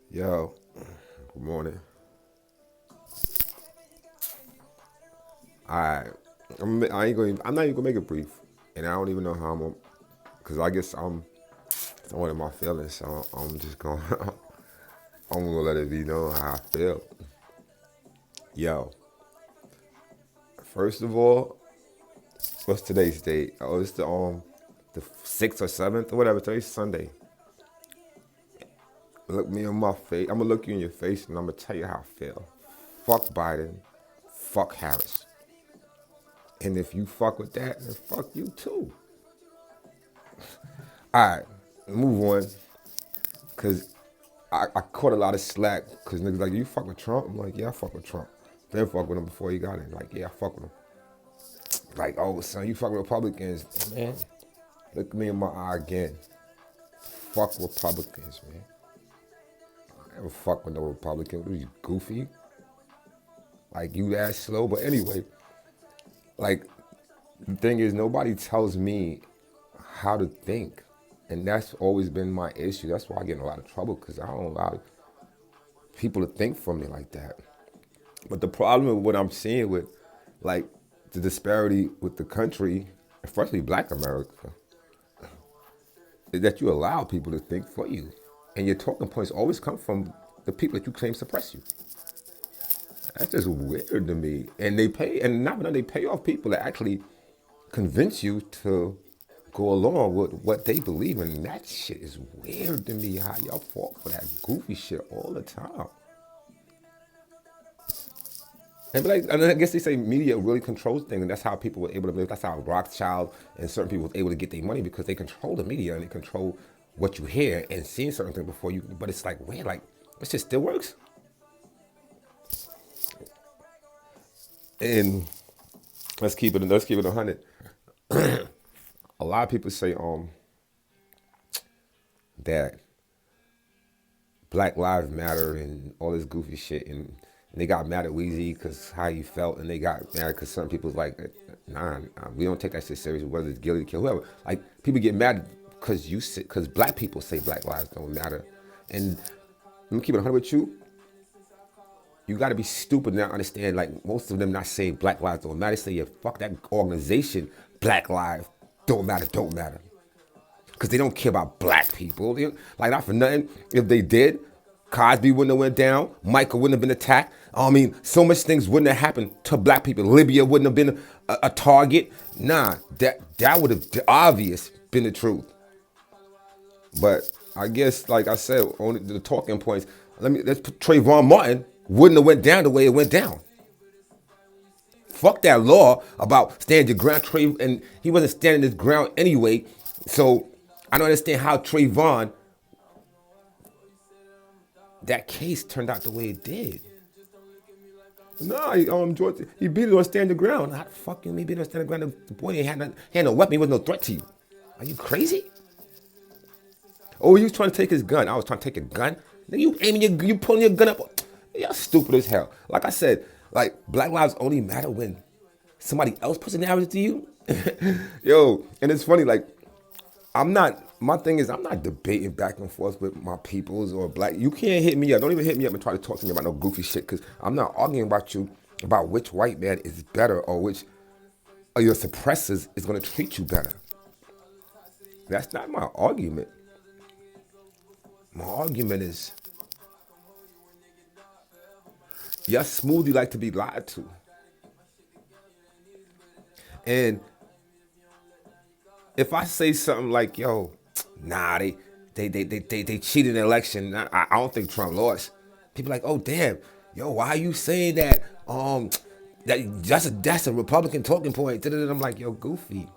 Yo, good morning. I, I ain't going. I'm not even gonna make it brief, and I don't even know how I'm, cause I guess I'm someone in my feelings. So I'm just going. I'm gonna let it be known how I feel. Yo, first of all, what's today's date? Oh, it's the sixth or seventh or whatever. Today's Sunday. Look me in my face. I'm gonna look you in your face, and I'm gonna tell you how I feel. Fuck Biden. Fuck Harris. And if you fuck with that, then fuck you too. All right, move on. Cause I caught a lot of slack because niggas like, you fuck with Trump? I'm like, yeah, I fuck with Trump. Been fuck with him before he got in. Like, yeah, I fuck with him. Like, oh, son, you fuck with Republicans. Man, look me in my eye again. Fuck Republicans, man. I never fuck with no Republican. What are you, goofy? Like, you that slow? But anyway, like, the thing is, nobody tells me how to think. And that's always been my issue. That's why I get in a lot of trouble because I don't allow people to think for me like that. But the problem with what I'm seeing with, like, the disparity with the country, especially Black America, is that you allow people to think for you, and your talking points always come from the people that you claim suppress you. That's just weird to me. And they pay, and not only they pay off people that actually convince you to go along with what they believe in. That shit is weird to me. How y'all fall for that goofy shit all the time. And I guess they say media really controls things, and that's how people were able to live. That's how Rothschild and certain people were able to get their money because they control the media and they control what you hear and seeing certain things before you. But it's like, weird, like this shit still works. And let's keep it 100. A lot of people say that Black Lives Matter and all this goofy shit, and they got mad at Weezy because how he felt, and they got mad because some people's like, nah, we don't take that shit serious, whether it's guilty, kill, whoever. Like, people get mad because Black people say Black lives don't matter. And let me keep it 100 with you. You got to be stupid now to understand, like, most of them not saying Black lives don't matter. They say, yeah, fuck that organization, Black lives don't matter. Because they don't care about Black people. Like, not for nothing. If they did, Cosby wouldn't have went down. Michael wouldn't have been attacked. I mean, so much things wouldn't have happened to Black people. Libya wouldn't have been a target. Nah, that would have obvious been the truth. But I guess, like I said, only the talking points. Let's put Trayvon Martin wouldn't have went down the way it went down. Fuck that law about standing your ground. And he wasn't standing his ground anyway. So I don't understand how Trayvon, that case turned out the way it did. Nah, he beat it on stand the ground. How the fuck you beat it on stand the ground? The boy had no weapon. He was no threat to you. Are you crazy? Oh, he was trying to take his gun. I was trying to take a gun. Then you aiming you pulling your gun up. Y'all stupid as hell. Like I said, like, Black lives only matter when somebody else puts an arrow to you. Yo, and it's funny, like, my thing is, I'm not debating back and forth with my peoples or Black. You can't hit me up. Don't even hit me up and try to talk to me about no goofy shit, because I'm not arguing about you about which white man is better or which of your suppressors is going to treat you better. That's not my argument. My argument is, yes, Smoothie like to be lied to. And if I say something like, yo, nah, they cheated the election. I don't think Trump lost. People like, oh damn, yo, why are you saying that? That's a Republican talking point. I'm like, yo, goofy.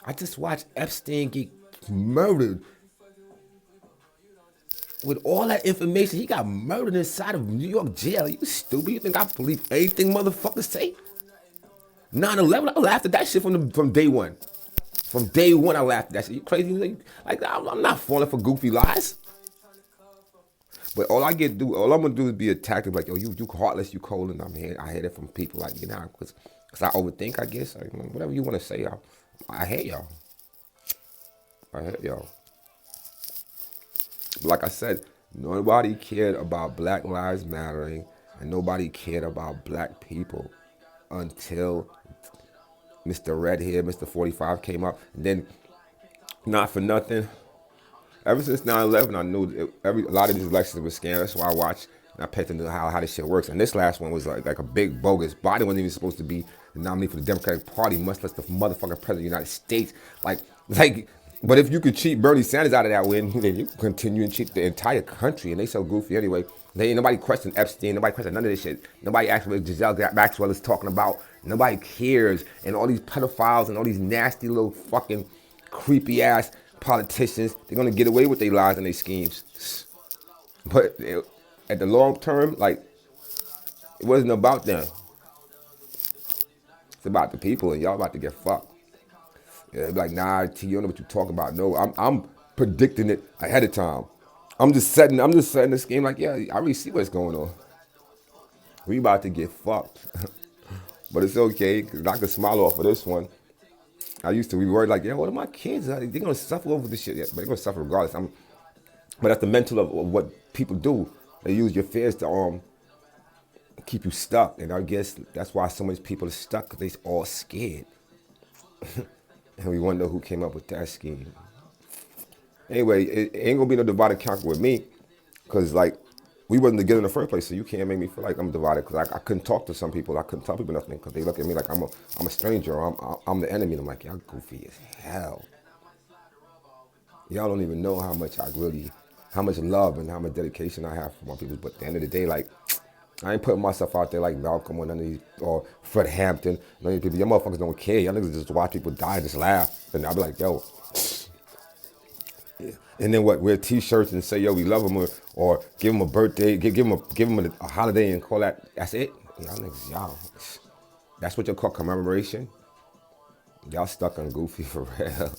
I just watched Epstein get murdered. With all that information, he got murdered inside of New York jail. You stupid. You think I believe anything motherfuckers say? 9/11, I laughed at that shit from day one. From day one, I laughed at that shit. You crazy? Like, I'm not falling for goofy lies. But all I'm gonna do is be attacked. Like, yo, you heartless, you cold, and I hear that from people like, because I overthink, I guess. Like, whatever you want to say, y'all. I hate y'all. I hate y'all. But like I said, Nobody cared about Black Lives Mattering, and nobody cared about black people until Mr. Redhead, Mr. 45 came up. And then, not for nothing, ever since 9/11, I knew a lot of these elections were scams. That's why I watched and I paid attention to how this shit works. And this last one was like a big bogus. Biden wasn't even supposed to be the nominee for the Democratic Party, much less the motherfucking president of the United States. But if you could cheat Bernie Sanders out of that win, then you can continue and cheat the entire country. And they so goofy anyway. They ain't nobody question Epstein. Nobody question none of this shit. Nobody asks what Giselle Maxwell is talking about. Nobody cares. And all these pedophiles and all these nasty little fucking creepy ass politicians, they're gonna get away with their lies and their schemes. But at the long term, like, it wasn't about them. It's about the people, and y'all about to get fucked. Yeah, like, nah, T, you don't know what you're talking about. No, I'm predicting it ahead of time. I'm just setting the scheme like, yeah, I already see what's going on. We about to get fucked. But it's okay, because I can smile off of this one. I used to be worried like, yeah, what are my kids? They're going to suffer over this shit. Yeah, but they're going to suffer regardless. But that's the mental of what people do. They use your fears to keep you stuck. And I guess that's why so many people are stuck, because they're all scared. And we wonder who came up with that scheme. Anyway, it ain't going to be no divide and conquer with me, because, like, we wasn't together in the first place, so you can't make me feel like I'm divided, because I couldn't talk to some people. I couldn't tell people nothing, because they look at me like I'm a stranger, or I'm the enemy. And I'm like, y'all goofy as hell. Y'all don't even know how much love and how much dedication I have for my people. But at the end of the day, like, I ain't putting myself out there like Malcolm or none of these, or Fred Hampton. None of these people. Y'all motherfuckers don't care. Y'all niggas just watch people die and just laugh. And I'll be like, yo. And then what? Wear T-shirts and say, yo, we love them, or give them a birthday, give them a holiday and call that. That's it. Y'all niggas, y'all. That's what you call commemoration. Y'all stuck on goofy for real.